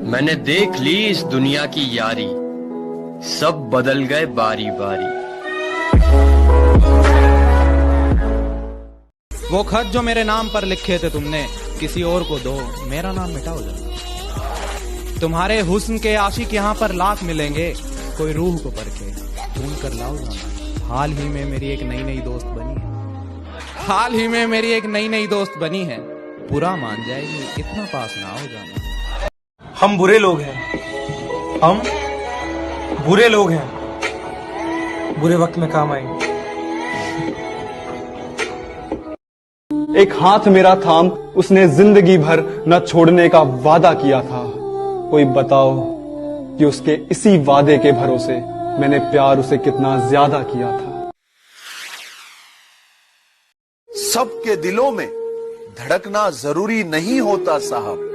मैंने देख ली इस दुनिया की यारी, सब बदल गए बारी बारी। वो खत जो मेरे नाम पर लिखे थे तुमने, किसी और को दो, मेरा नाम मिटाओ जरा। तुम्हारे हुस्न के आशिक यहाँ पर लाख मिलेंगे, कोई रूह को परखे ढूंढ कर लाओ जरा। हाल ही में मेरी एक नई दोस्त बनी है, हाल ही में मेरी एक नई दोस्त बनी है, बुरा मान जाएगी, इतना पास ना हो जाना। हम बुरे लोग हैं, हम बुरे लोग हैं, बुरे वक्त में काम आएंगे। एक हाथ मेरा थाम उसने जिंदगी भर न छोड़ने का वादा किया था। कोई बताओ कि उसके इसी वादे के भरोसे मैंने प्यार उसे कितना ज्यादा किया था। सबके दिलों में धड़कना जरूरी नहीं होता साहब,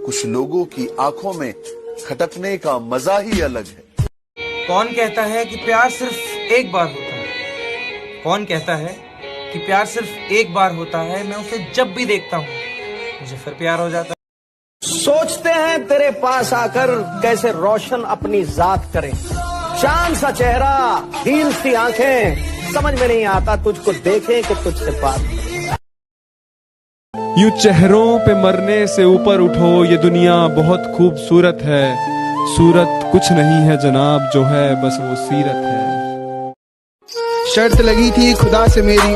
कुछ लोगों की आंखों में खटकने का मजा ही अलग है। कौन कहता है कि प्यार सिर्फ एक बार होता है? कौन कहता है कि प्यार सिर्फ एक बार होता है? मैं उसे जब भी देखता हूँ मुझे फिर प्यार हो जाता है। सोचते हैं तेरे पास आकर कैसे रोशन अपनी जात करें, चांद सा चेहरा, हील सी आंखें, समझ में नहीं आता तुझको देखें कि तुझसे बात करें। यूं चेहरों पे मरने से ऊपर उठो, ये दुनिया बहुत खूबसूरत है। सूरत कुछ नहीं है जनाब, जो है बस वो सीरत है। शर्त लगी थी खुदा से मेरी,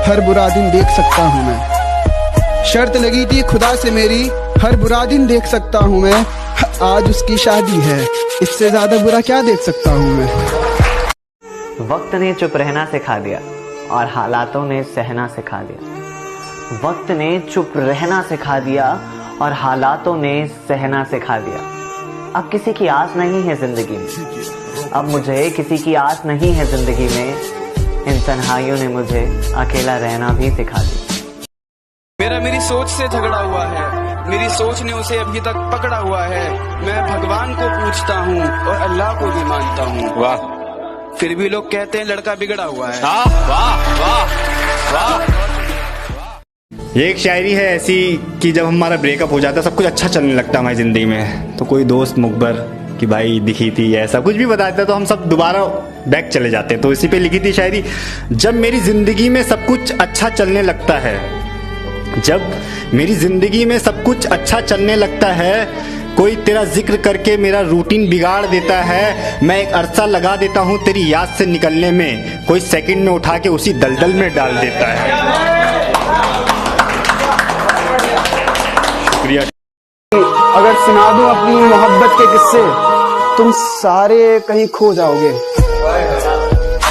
हर बुरा दिन देख सकता हूँ मैं। शर्त लगी थी खुदा से मेरी, हर बुरा दिन देख सकता हूँ मैं। आज उसकी शादी है, इससे ज्यादा बुरा क्या देख सकता हूँ मैं। वक्त ने चुप रहना सिखा दिया और हालातों ने सहना सिखा दिया। वक्त ने चुप रहना सिखा दिया और हालातों ने सहना सिखा दिया। अब किसी की आस नहीं है जिंदगी में, अब मुझे किसी की आस नहीं है जिंदगी में। इन तन्हाइयों ने मुझे अकेला रहना भी सिखा दिया। मेरी सोच से झगड़ा हुआ है, मेरी सोच ने उसे अभी तक पकड़ा हुआ है। मैं भगवान को पूछता हूँ और अल्लाह को भी मानता हूँ। वाह, फिर भी लोग कहते हैं लड़का बिगड़ा हुआ है। वाह वाह वाह। ये एक शायरी है ऐसी कि जब हमारा ब्रेकअप हो जाता है, सब कुछ अच्छा चलने लगता है हमारी जिंदगी में, तो कोई दोस्त मुखबर कि भाई दिखी थी, ऐसा कुछ भी बताता है तो हम सब दोबारा बैक चले जाते हैं। तो इसी पे लिखी थी शायरी, जब मेरी जिंदगी में सब कुछ अच्छा चलने लगता है, जब मेरी जिंदगी में सब कुछ अच्छा चलने लगता है, कोई तेरा जिक्र करके मेरा रूटीन बिगाड़ देता है। मैं एक अरसा लगा देता हूँ तेरी याद से निकलने में, कोई सेकंड में उठा के उसी दलदल में डाल देता है। शुक्रिया। अगर सुना दूं अपनी मोहब्बत के किस्से, तुम सारे कहीं खो जाओगे।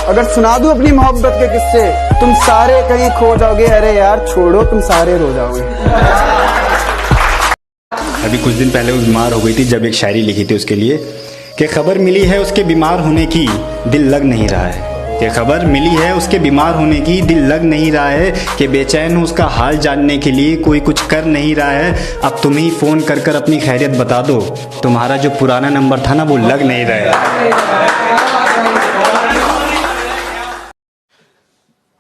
अगर सुना दूं अपनी मोहब्बत के किस्से, तुम सारे कहीं खो जाओगे। अरे यार छोड़ो, तुम सारे रो जाओगे। अभी कुछ दिन पहले वो बीमार हो गई थी, जब एक शायरी लिखी थी उसके लिए कि खबर मिली है उसके बीमार होने की, दिल लग नहीं रहा है। कि खबर मिली है उसके बीमार होने की, दिल लग नहीं रहा है। कि बेचैन हूँ उसका हाल जानने के लिए, कोई कुछ कर नहीं रहा है। अब तुम ही फ़ोन कर कर अपनी खैरियत बता दो, तुम्हारा जो पुराना नंबर था ना वो लग नहीं रहा है।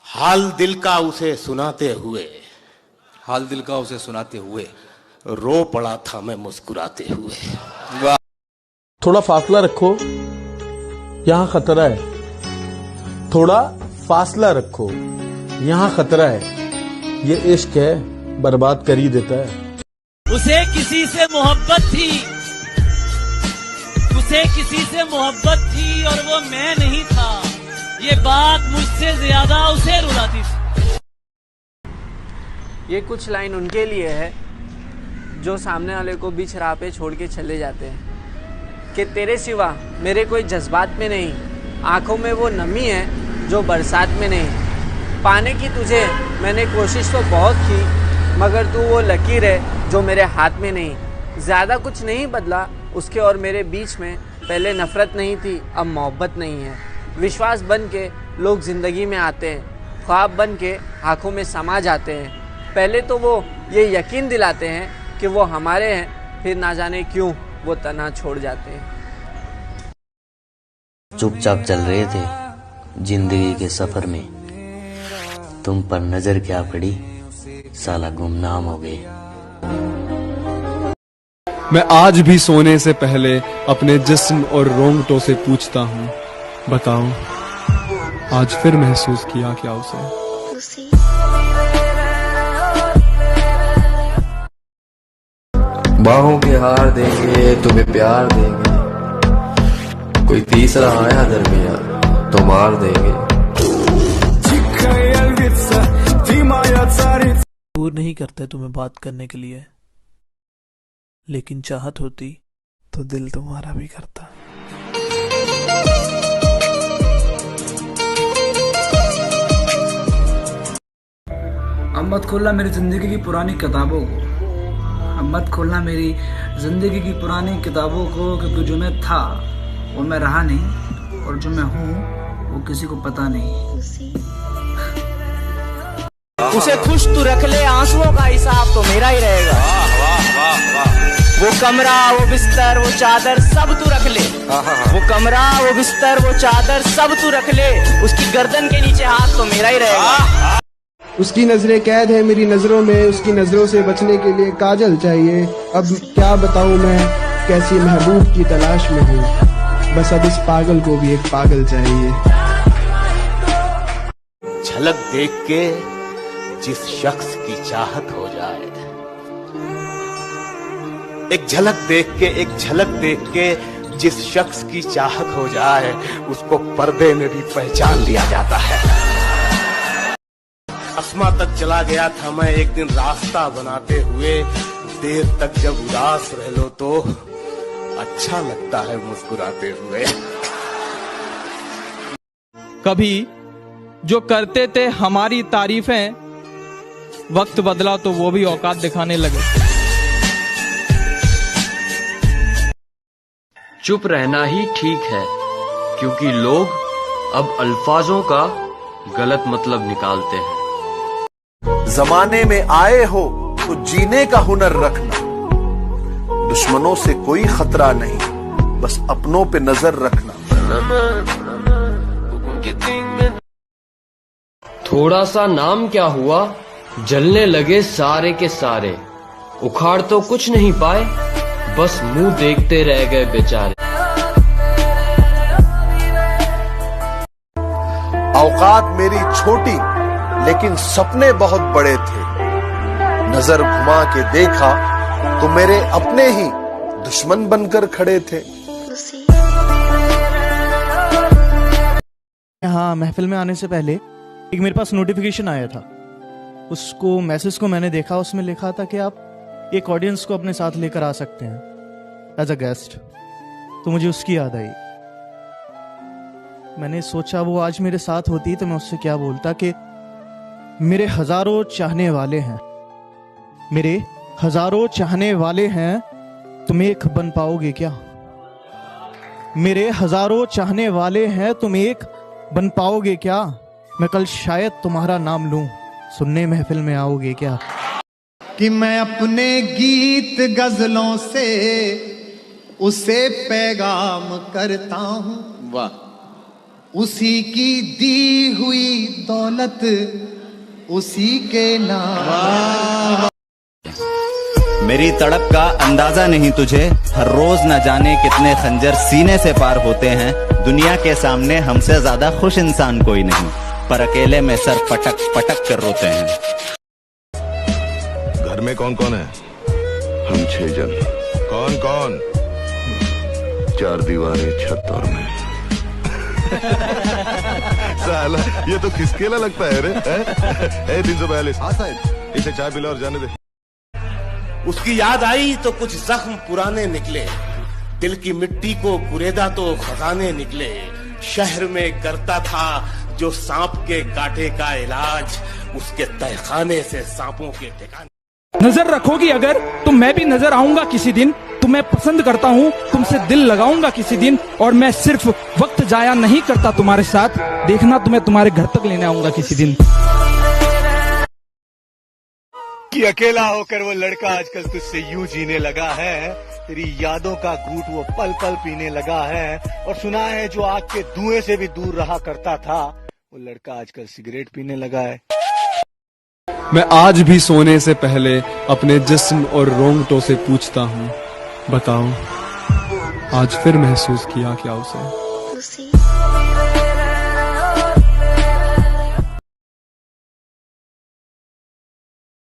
हाल दिल का उसे सुनाते हुए, हाल दिल का उसे सुनाते हुए रो पड़ा था मैं मुस्कुराते हुए। थोड़ा फासला रखो, यहाँ खतरा है। थोड़ा फासला रखो, यहाँ खतरा है। ये इश्क है, बर्बाद कर ही देता है। उसे किसी से मोहब्बत थी, उसे किसी से मोहब्बत थी और वो मैं नहीं था। ये बात मुझसे ज्यादा उसे रुलाती थी। ये कुछ लाइन उनके लिए है जो सामने वाले को बीच राह पे छोड़ के चले जाते हैं कि तेरे सिवा मेरे कोई जज्बात में नहीं, आंखों में वो नमी है जो बरसात में नहीं। पाने की तुझे मैंने कोशिश तो बहुत की, मगर तू वो लकीर है जो मेरे हाथ में नहीं। ज़्यादा कुछ नहीं बदला उसके और मेरे बीच में, पहले नफ़रत नहीं थी अब मोहब्बत नहीं है। विश्वास बन के लोग ज़िंदगी में आते हैं, ख्वाब बन के आँखों में समा जाते हैं। पहले तो वो ये यकीन दिलाते हैं कि वो हमारे हैं, फिर ना जाने क्यों वो तना छोड़ जाते हैं। चुपचाप चल रहे थे जिंदगी के सफर में, तुम पर नजर क्या पड़ी, साला गुमनाम हो गए। मैं आज भी सोने से पहले अपने जिस्म और रोंगटों से पूछता हूँ, बताओ आज फिर महसूस किया क्या उसे? बाहों के हार देंगे, तुम्हें प्यार देंगे, कोई तीसरा आया दरमियान तो मार देंगे। दूर नहीं करते तुम्हें बात करने के लिए, लेकिन चाहत होती तो दिल तुम्हारा भी करता। अब मत खोलना मेरी जिंदगी की पुरानी किताबों को, अब मत खोलना मेरी जिंदगी की पुरानी किताबों को, क्योंकि जो मैं था वो मैं रहा नहीं, और जो मैं हूँ वो किसी को पता नहीं। उसे खुश तू रख ले, आंसुओं का हिसाब तो मेरा ही रहेगा। वो कमरा, वो बिस्तर, वो चादर सब तू रख ले। वो कमरा, वो बिस्तर, वो चादर सब तू रख ले, उसकी गर्दन के नीचे हाथ तो मेरा ही रहेगा। उसकी नजरें कैद है मेरी नजरों में, उसकी नजरों से बचने के लिए काजल चाहिए। अब क्या बताऊं मैं कैसी महबूब की तलाश में हूँ, बस अब इस पागल को भी एक पागल चाहिए। झलक देख के जिस शख्स की चाहत हो जाए, एक झलक देख के जिस शख्स की चाहत हो जाए, उसको पर्दे में भी पहचान लिया जाता है। आसमां तक चला गया था मैं एक दिन रास्ता बनाते हुए, देर तक जब उदास रह लो तो अच्छा लगता है मुस्कुराते हुए। कभी जो करते थे हमारी तारीफें, वक्त बदला तो वो भी औकात दिखाने लगे। चुप रहना ही ठीक है, क्योंकि लोग अब अल्फाजों का गलत मतलब निकालते हैं। जमाने में आए हो तो जीने का हुनर रखना, दुश्मनों से कोई खतरा नहीं, बस अपनों पे नजर रखना। थोड़ा सा नाम क्या हुआ, जलने लगे सारे के सारे, उखाड़ तो कुछ नहीं पाए, बस मुंह देखते रह गए बेचारे। औकात मेरी छोटी लेकिन सपने बहुत बड़े थे, नजर घुमा के देखा तो मेरे अपने ही दुश्मन बनकर खड़े थे। हाँ, महफिल में आने से पहले एक मेरे पास नोटिफिकेशन आया था, उसको मैसेज को मैंने देखा, उसमें लिखा था कि आप एक ऑडियंस को अपने साथ लेकर आ सकते हैं एज अ गेस्ट। तो मुझे उसकी याद आई। मैंने सोचा वो आज मेरे साथ होती तो मैं उससे क्या बोलता कि मेरे हजारों चाहने वाले हैं, मेरे हजारों चाहने वाले हैं, तुम एक बन पाओगे क्या? मेरे हजारों चाहने वाले हैं, तुम एक बन पाओगे क्या? मैं कल शायद तुम्हारा नाम लूं, सुनने महफिल में आओगे क्या? कि मैं अपने गीत गजलों से उसे पैगाम करता हूं, वाह, उसी की दी हुई दौलत उसी के नाम। मेरी तड़प का अंदाजा नहीं तुझे, हर रोज न जाने कितने खंजर सीने से पार होते हैं। दुनिया के सामने हमसे ज्यादा खुश इंसान कोई नहीं, पर अकेले में सर पटक पटक कर रोते हैं। घर में कौन कौन है? हम 6 जन। कौन कौन? 4 दीवारें, छत और मैं। साला ये तो खिसकेला लगता है रे। 342। हाँ साहब, इसे चाय पिला और जाने दे। उसकी याद आई तो कुछ जख्म पुराने निकले, दिल की मिट्टी को कुरेदा तो खजाने निकले। शहर में करता था जो सांप के कांटे का इलाज, उसके तहखाने से सांपों के ठिकाने। नजर रखोगी अगर तो मैं भी नजर आऊंगा किसी दिन, तुम्हें पसंद करता हूँ, तुमसे दिल लगाऊंगा किसी दिन, और मैं सिर्फ वक्त जाया नहीं करता तुम्हारे साथ, देखना तुम्हें तुम्हारे घर तक लेने आऊंगा किसी दिन। कि अकेला होकर वो लड़का आजकल तुझसे यूं जीने लगा है, तेरी यादों का घूट वो पल पल पीने लगा है, और सुना है जो आग के धुएं से भी दूर रहा करता था, वो लड़का आजकल सिगरेट पीने लगा है। मैं आज भी सोने से पहले अपने जिस्म और रोंगटों से पूछता हूँ, बताओ आज फिर महसूस किया क्या उसे।